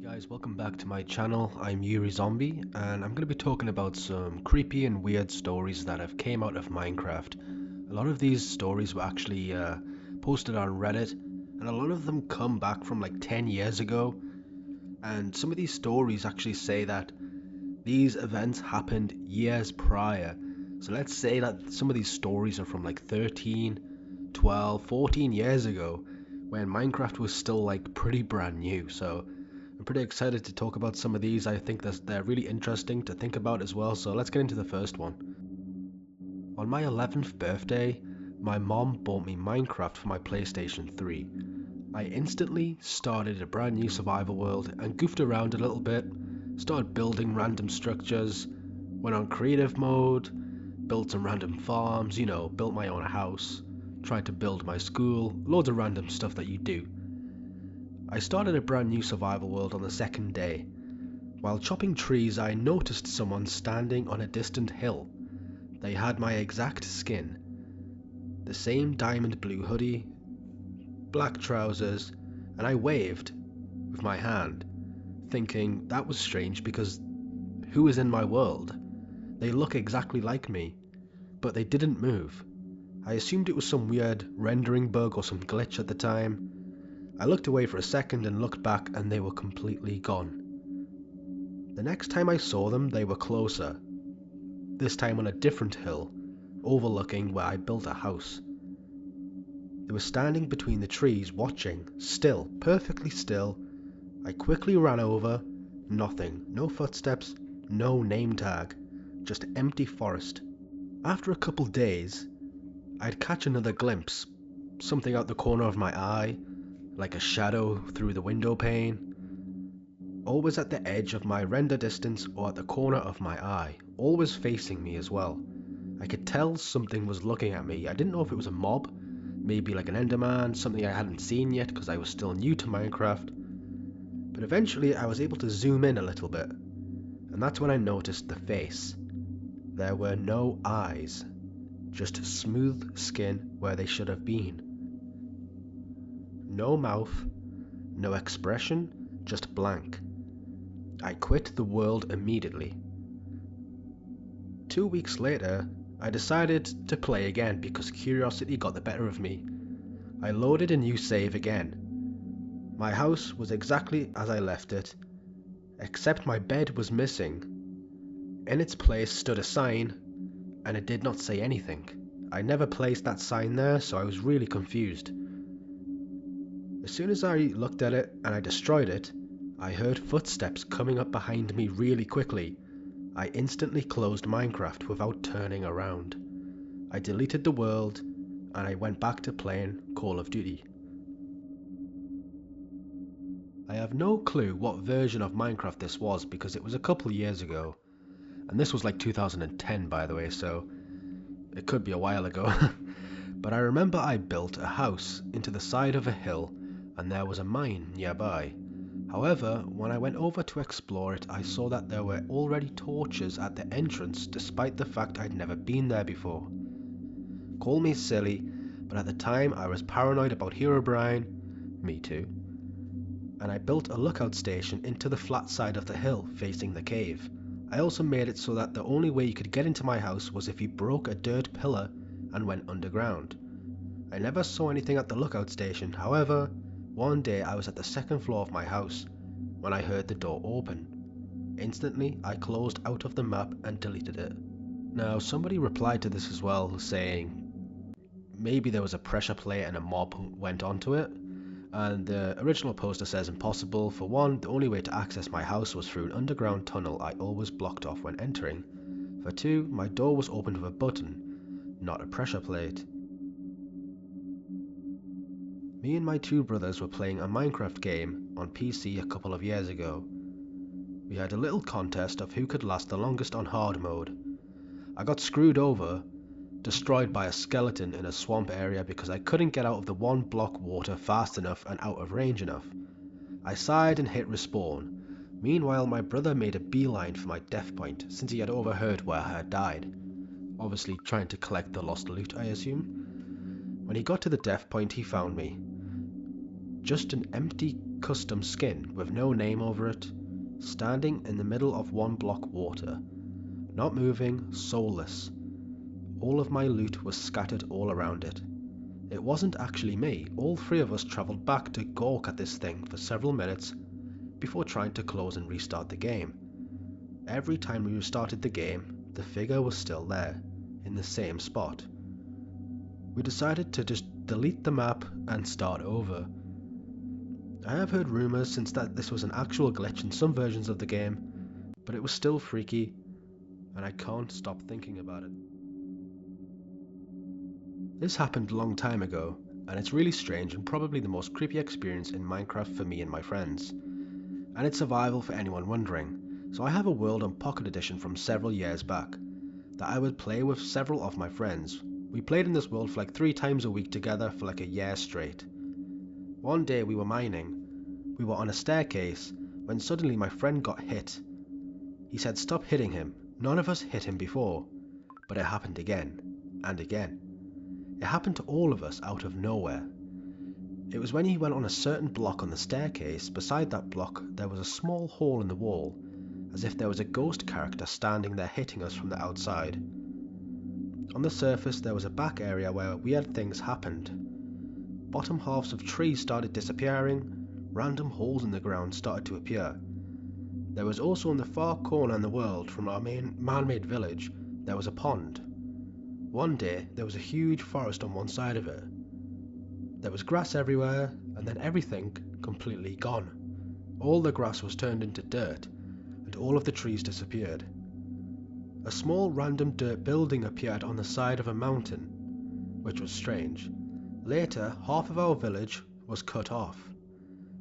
Guys, welcome back to my channel. I'm Yuri Zombie, and I'm going to be talking about some creepy and weird stories that have came out of Minecraft. A lot of these stories were actually posted on Reddit, and a lot of them come back from like 10 years ago. And some of these stories actually say that these events happened years prior. So let's say that some of these stories are from like 13, 12, 14 years ago, when Minecraft was still like pretty brand new. So I'm pretty excited to talk about some of these. I think that they're really interesting to think about as well. So let's get into the first one. On my 11th birthday, my mom bought me Minecraft for my PlayStation 3. I instantly started a brand new survival world and goofed around a little bit, started building random structures, went on creative mode, built some random farms, built my own house, tried to build my school, loads of random stuff that you do. I started a brand new survival world on the second day. While chopping trees, I noticed someone standing on a distant hill. They had my exact skin. The same diamond blue hoodie, black trousers, and I waved with my hand, thinking that was strange because who is in my world? They look exactly like me, but they didn't move. I assumed it was some weird rendering bug or some glitch at the time. I looked away for a second and looked back, and they were completely gone. The next time I saw them, they were closer, this time on a different hill, overlooking where I built a house. They were standing between the trees watching, still, perfectly still. I quickly ran over, nothing, no footsteps, no name tag, just empty forest. After a couple days, I'd catch another glimpse, something out the corner of my eye, like a shadow through the window pane. Always at the edge of my render distance or at the corner of my eye, always facing me as well. I could tell something was looking at me. I didn't know if it was a mob, maybe like an enderman, something I hadn't seen yet because I was still new to Minecraft. But eventually I was able to zoom in a little bit, and that's when I noticed the face. There were no eyes, just smooth skin where they should have been. No mouth, no expression, just blank. I quit the world immediately. 2 weeks later, I decided to play again because curiosity got the better of me. I loaded a new save again. My house was exactly as I left it, except my bed was missing. In its place stood a sign, and it did not say anything. I never placed that sign there, so I was really confused. As soon as I looked at it and I destroyed it, I heard footsteps coming up behind me really quickly. I instantly closed Minecraft without turning around. I deleted the world, and I went back to playing Call of Duty. I have no clue what version of Minecraft this was because it was a couple years ago. And this was like 2010 by the way, so it could be a while ago. But I remember I built a house into the side of a hill and there was a mine nearby. However, when I went over to explore it, I saw that there were already torches at the entrance despite the fact I'd never been there before. Call me silly, but at the time I was paranoid about Herobrine, me too, and I built a lookout station into the flat side of the hill facing the cave. I also made it so that the only way you could get into my house was if you broke a dirt pillar and went underground. I never saw anything at the lookout station. However, one day I was at the second floor of my house when I heard the door open. Instantly, I closed out of the map and deleted it. Now, somebody replied to this as well, saying maybe there was a pressure plate and a mob went onto it. And the original poster says impossible. For one, the only way to access my house was through an underground tunnel I always blocked off when entering. For two, my door was opened with a button, not a pressure plate. Me and my two brothers were playing a Minecraft game on PC a couple of years ago. We had a little contest of who could last the longest on hard mode. I got screwed over, destroyed by a skeleton in a swamp area because I couldn't get out of the one block water fast enough and out of range enough. I sighed and hit respawn. Meanwhile, my brother made a beeline for my death point since he had overheard where I had died. Obviously trying to collect the lost loot, I assume. When he got to the death point, he found me. just an empty custom skin with no name over it, standing in the middle of one block water, not moving, soulless. All of my loot was scattered all around it. It wasn't actually me. All three of us travelled back to gawk at this thing for several minutes before trying to close and restart the game. Every time we restarted the game, the figure was still there, in the same spot. We decided to just delete the map and start over. I have heard rumours since that this was an actual glitch in some versions of the game, but it was still freaky, and I can't stop thinking about it. This happened a long time ago, and it's really strange and probably the most creepy experience in Minecraft for me and my friends. And it's survival for anyone wondering, so I have a world on Pocket Edition from several years back that I would play with several of my friends. We played in this world for like 3 times a week together for like a year straight. One day we were mining. We were on a staircase when suddenly my friend got hit. He said stop hitting him. None of us hit him before, but it happened again and again. It happened to all of us out of nowhere. It was when he went on a certain block on the staircase. Beside that block there was a small hole in the wall, as if there was a ghost character standing there hitting us from the outside. On the surface there was a back area where weird things happened. Bottom halves of trees started disappearing, random holes in the ground started to appear. There was also in the far corner in the world from our main man-made village, there was a pond. One day there was a huge forest on one side of it. There was grass everywhere, and then everything completely gone. All the grass was turned into dirt, and all of the trees disappeared. A small random dirt building appeared on the side of a mountain, which was strange. Later, half of our village was cut off.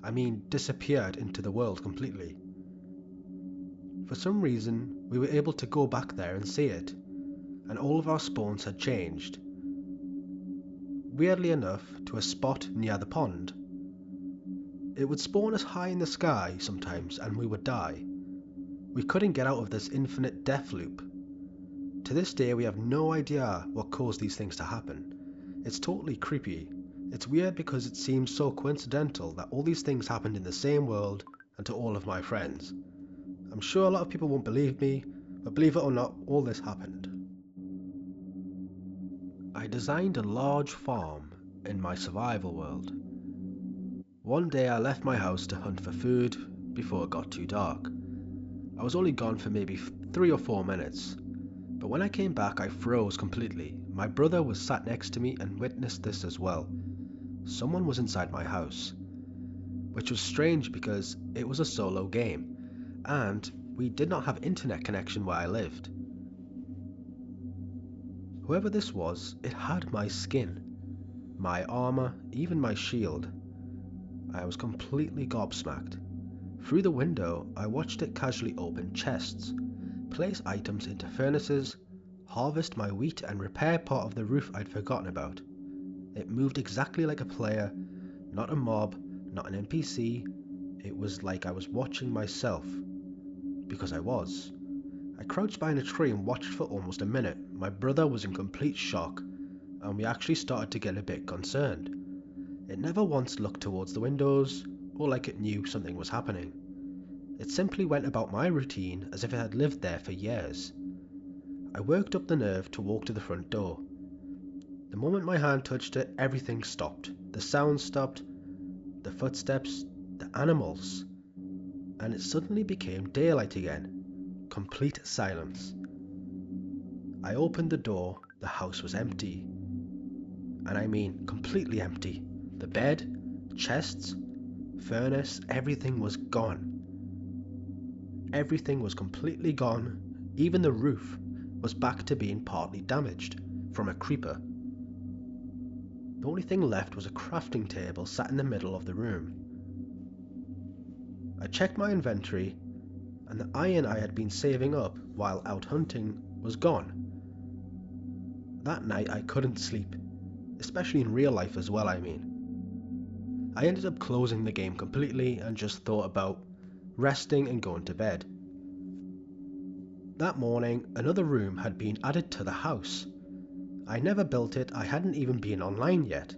I mean, disappeared into the world completely. For some reason, we were able to go back there and see it, and all of our spawns had changed. Weirdly enough, to a spot near the pond. It would spawn us high in the sky sometimes and we would die. We couldn't get out of this infinite death loop. To this day we have no idea what caused these things to happen. It's totally creepy. It's weird because it seems so coincidental that all these things happened in the same world and to all of my friends. I'm sure a lot of people won't believe me, but believe it or not, all this happened. I designed a large farm in my survival world. One day I left my house to hunt for food before it got too dark. I was only gone for maybe 3 or 4 minutes, but when I came back I froze completely. My brother was sat next to me and witnessed this as well. Someone was inside my house, which was strange because it was a solo game, and we did not have internet connection where I lived. Whoever this was, it had my skin, my armor, even my shield. I was completely gobsmacked. Through the window, I watched it casually open chests, place items into furnaces, harvest my wheat and repair part of the roof I'd forgotten about. It moved exactly like a player, not a mob, not an NPC. It was like I was watching myself, because I was. I crouched behind a tree and watched for almost a minute. My brother was in complete shock, and we actually started to get a bit concerned. It never once looked towards the windows, or like it knew something was happening. It simply went about my routine as if it had lived there for years. I worked up the nerve to walk to the front door. The moment my hand touched it, everything stopped. The sounds stopped, the footsteps, the animals, and it suddenly became daylight again. Complete silence. I opened the door. The house was empty. And I mean completely empty. The bed, chests, furnace, everything was gone. Everything was completely gone. Even the roof was back to being partly damaged from a creeper. The only thing left was a crafting table sat in the middle of the room. I checked my inventory, and the iron I had been saving up while out hunting was gone. That night I couldn't sleep, especially in real life as well, I mean. I ended up closing the game completely and just thought about resting and going to bed. That morning, another room had been added to the house. I never built it, I hadn't even been online yet,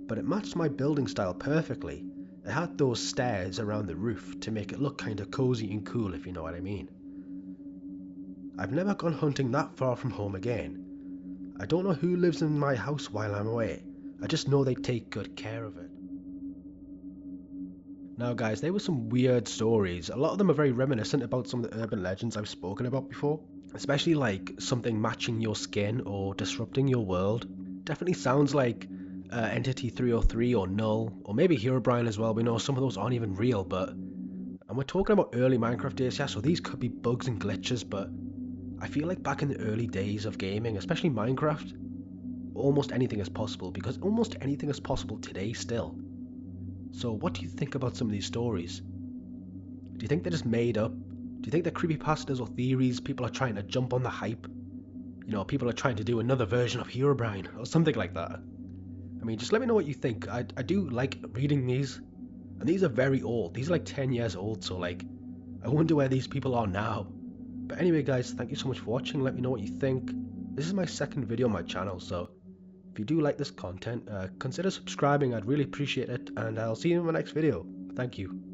but it matched my building style perfectly. It had those stairs around the roof to make it look kinda cozy and cool, if you know what I mean. I've never gone hunting that far from home again. I don't know who lives in my house while I'm away. I just know they take good care of it. Now guys, there were some weird stories. A lot of them are very reminiscent about some of the urban legends I've spoken about before. Especially like something matching your skin or disrupting your world. Definitely sounds like Entity 303 or Null, or maybe Herobrine as well. We know some of those aren't even real, but... And we're talking about early Minecraft days, yeah, so these could be bugs and glitches, but... I feel like back in the early days of gaming, especially Minecraft, almost anything is possible, because almost anything is possible today still. So what do you think about some of these stories? Do you think they're just made up? Do you think they're creepypastas or theories? People are trying to jump on the hype? You know, people are trying to do another version of Herobrine or something like that. I mean, just let me know what you think. I do like reading these, and these are very old. These are like 10 years old, so like, I wonder where these people are now. But anyway guys, thank you so much for watching. Let me know what you think. This is my second video on my channel, so if you do like this content, consider subscribing. I'd really appreciate it, and I'll see you in my next video. Thank you.